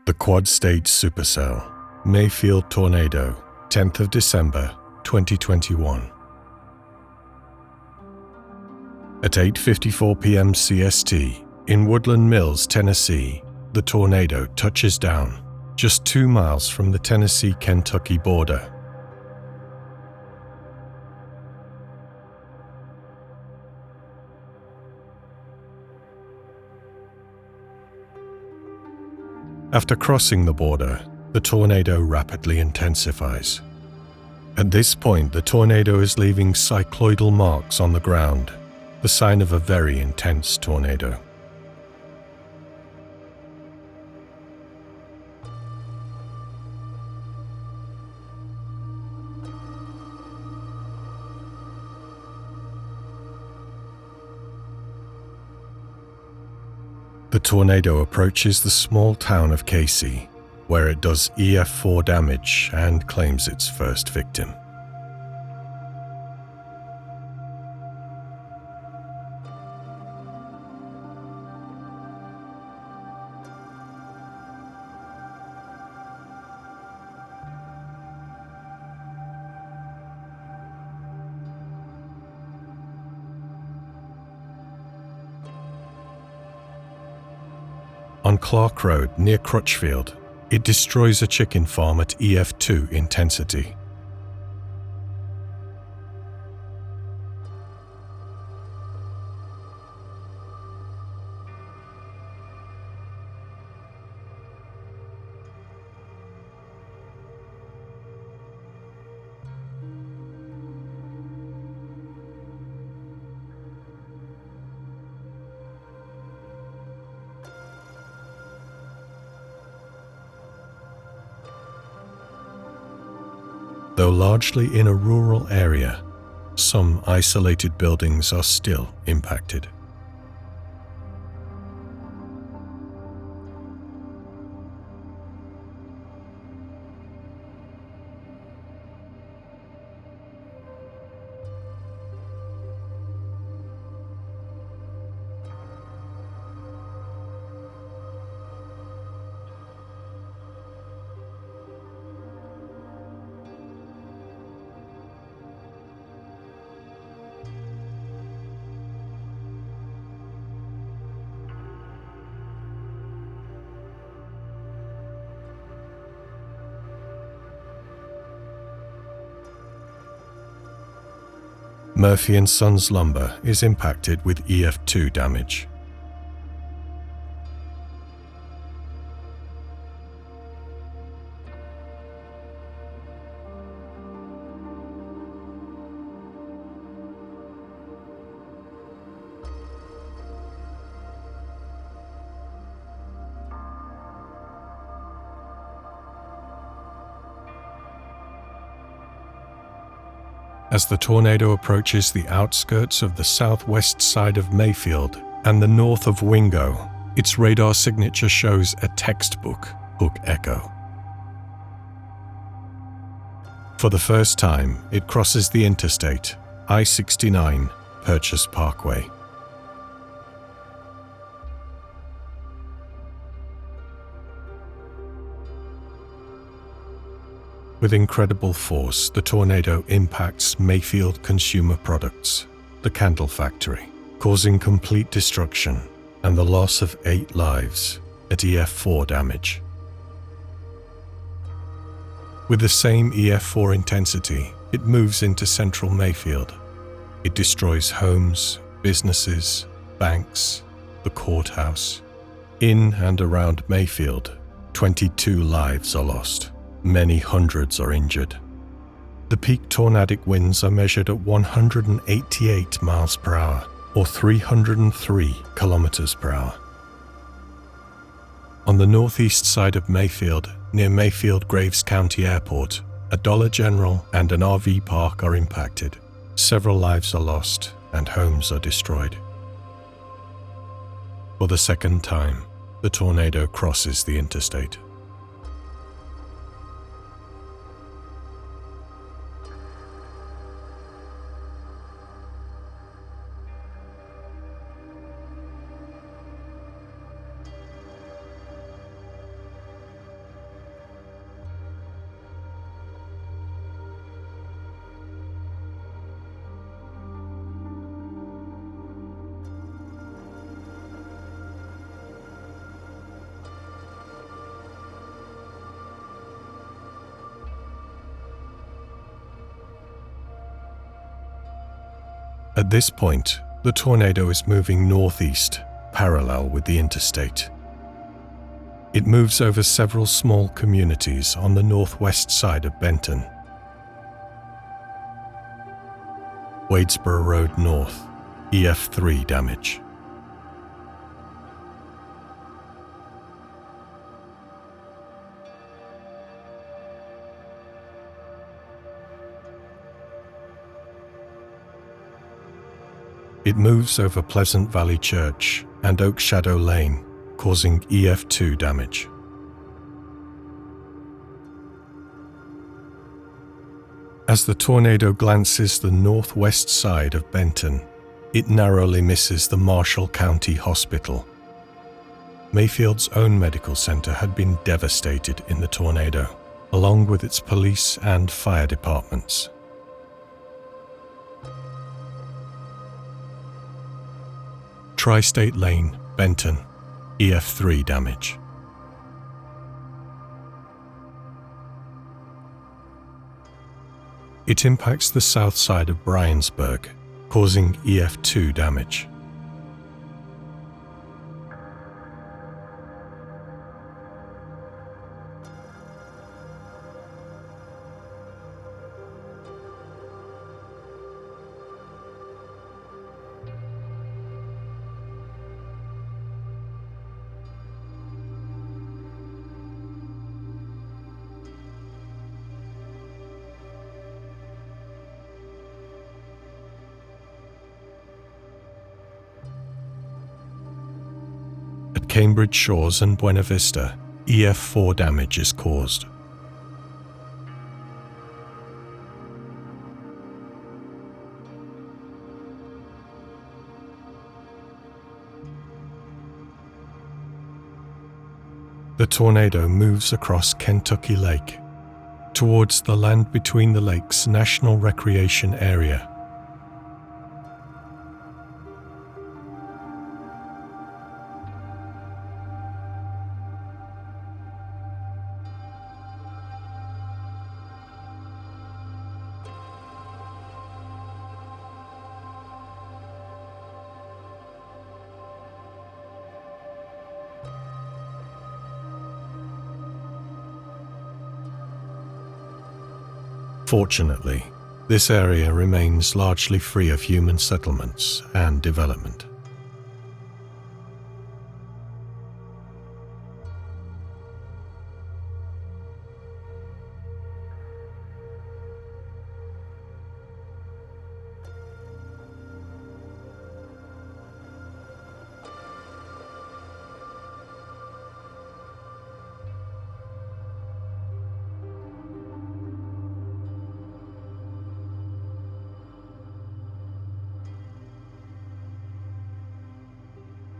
The Quad-Stage Supercell, Mayfield Tornado, 10th of December, 2021. At 8:54 p.m. CST, in Woodland Mills, Tennessee, the tornado touches down, just 2 miles from the Tennessee-Kentucky border. After crossing the border, the tornado rapidly intensifies. At this point, the tornado is leaving cycloidal marks on the ground, the sign of a very intense tornado. The tornado approaches the small town of Casey, where it does EF4 damage and claims its first victim. On Clark Road near Crutchfield, it destroys a chicken farm at EF2 intensity. Though largely in a rural area, some isolated buildings are still impacted. Murphy & Sons Lumber is impacted with EF2 damage. As the tornado approaches the outskirts of the southwest side of Mayfield and the north of Wingo, its radar signature shows a textbook hook echo. For the first time, it crosses the interstate, I-69, Purchase Parkway. With incredible force, the tornado impacts Mayfield Consumer Products, the candle factory, causing complete destruction and the loss of 8 lives at EF4 damage. With the same EF4 intensity, it moves into central Mayfield. It destroys homes, businesses, banks, the courthouse. In and around Mayfield, 22 lives are lost. Many hundreds are injured. The peak tornadic winds are measured at 188 miles per hour, or 303 kilometers per hour. On the northeast side of Mayfield, near Mayfield-Graves County Airport, a Dollar General and an RV park are impacted. Several lives are lost and homes are destroyed. For the second time, the tornado crosses the interstate. At this point, the tornado is moving northeast, parallel with the interstate. It moves over several small communities on the northwest side of Benton. Wadesboro Road North, EF3 damage. It moves over Pleasant Valley Church and Oak Shadow Lane, causing EF2 damage. As the tornado glances the northwest side of Benton, it narrowly misses the Marshall County Hospital. Mayfield's own medical center had been devastated in the tornado, along with its police and fire departments. Tri-State Lane, Benton, EF3 damage. It impacts the south side of Bryensburg, causing EF2 damage. Cambridge Shores and Buena Vista, EF4 damage is caused. The tornado moves across Kentucky Lake, towards the Land Between the Lakes National Recreation Area. Fortunately, this area remains largely free of human settlements and development.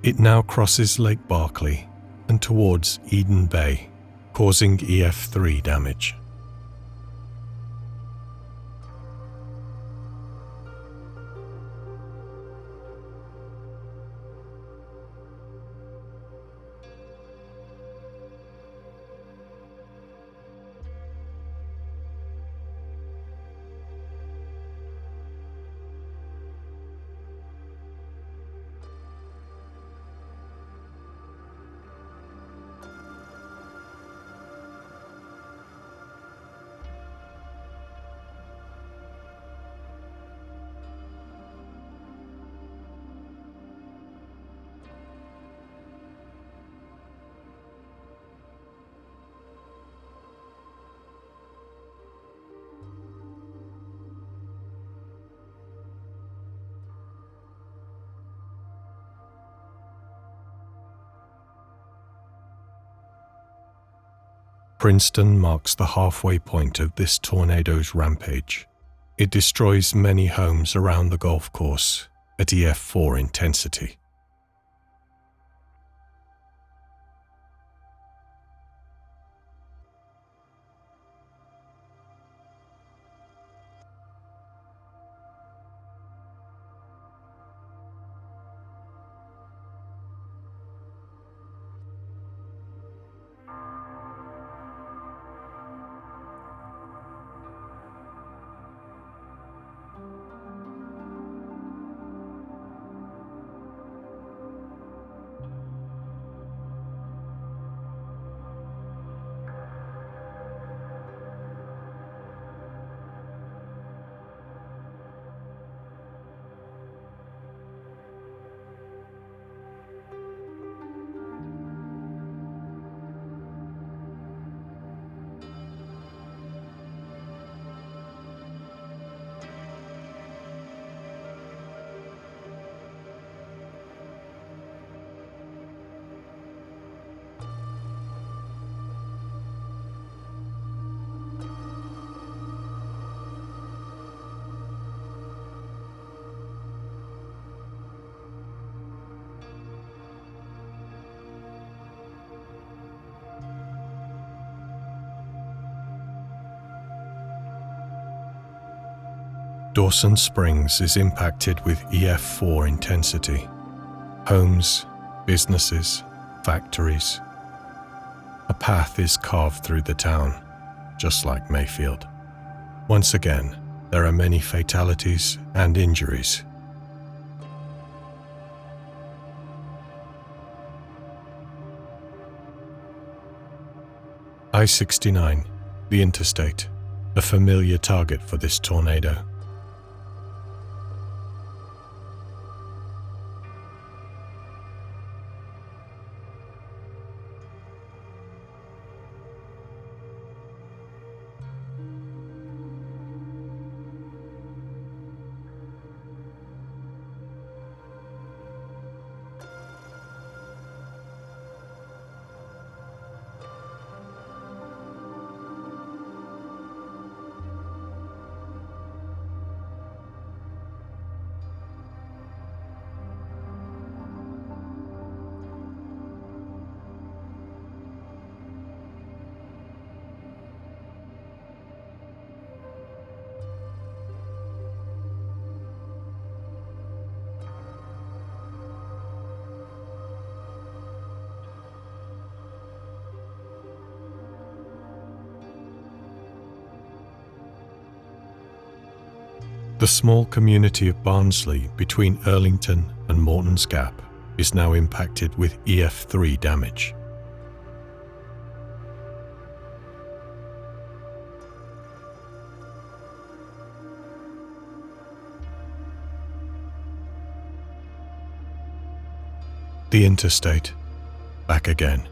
It now crosses Lake Barkley and towards Eden Bay, causing EF3 damage. Princeton marks the halfway point of this tornado's rampage. It destroys many homes around the golf course at EF4 intensity. Dawson Springs is impacted with EF4 intensity. Homes, businesses, factories. A path is carved through the town, just like Mayfield. Once again, there are many fatalities and injuries. I-69, the interstate, a familiar target for this tornado. The small community of Barnsley between Earlington and Morton's Gap is now impacted with EF3 damage. The interstate, back again.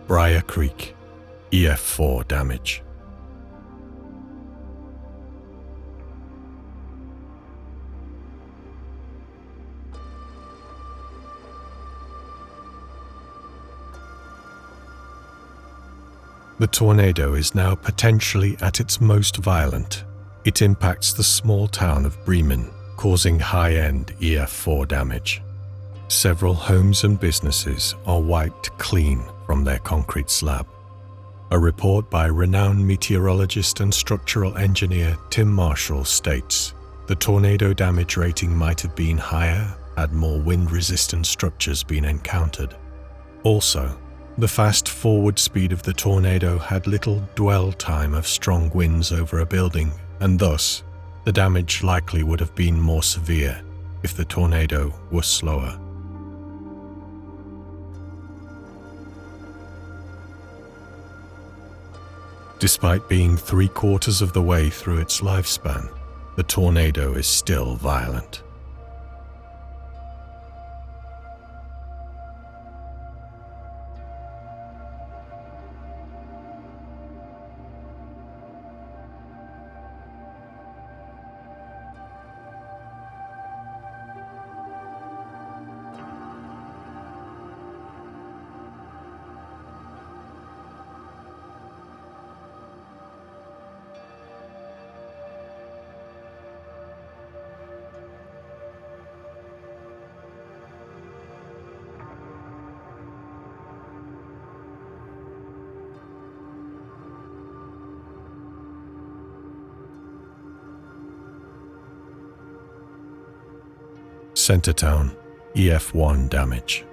Briar Creek, EF4 damage. The tornado is now potentially at its most violent. It impacts the small town of Bremen, causing high-end EF4 damage. Several homes and businesses are wiped clean from their concrete slab. A report by renowned meteorologist and structural engineer Tim Marshall states, the tornado damage rating might have been higher had more wind-resistant structures been encountered. Also, the fast forward speed of the tornado had little dwell time of strong winds over a building, and thus, the damage likely would have been more severe if the tornado was slower. Despite being 3/4 of the way through its lifespan, the tornado is still violent. Centertown, EF1 damage.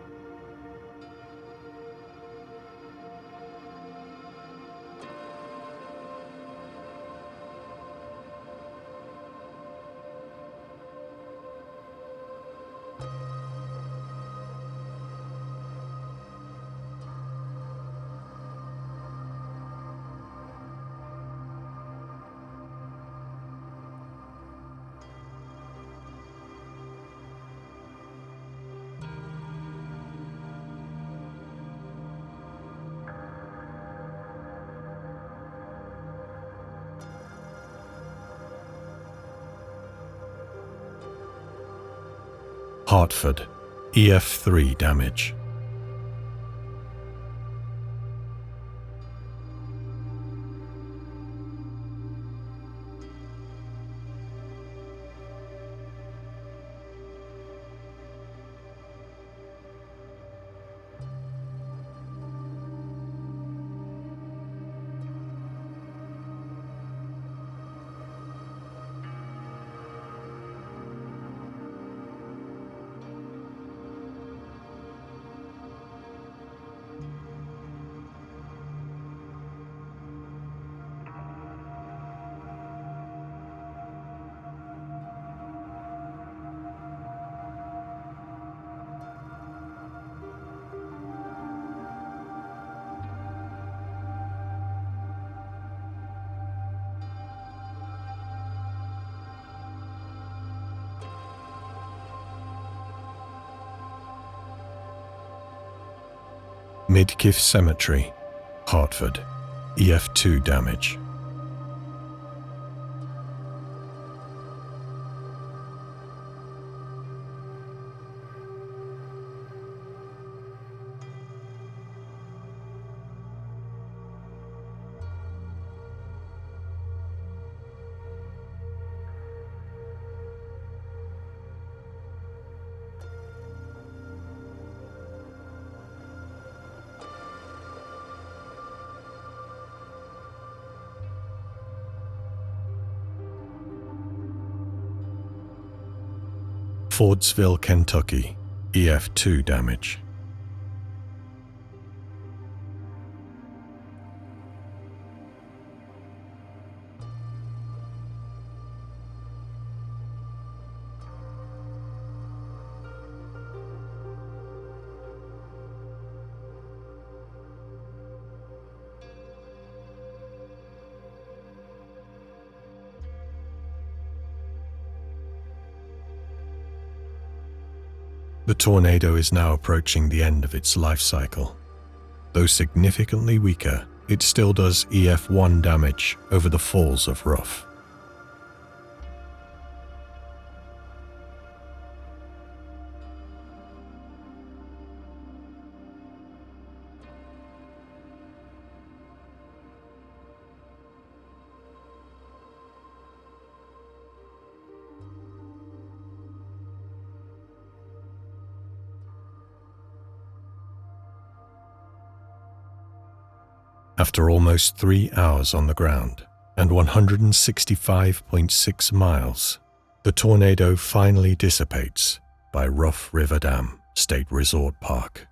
Hartford, EF3 damage. Midkiff Cemetery, Hartford, EF2 damage. Fordsville, Kentucky, EF2 damage. The tornado is now approaching the end of its life cycle. Though significantly weaker, it still does EF1 damage over the Falls of Rough. After almost 3 hours on the ground and 165.6 miles, the tornado finally dissipates by Rough River Dam State Resort Park.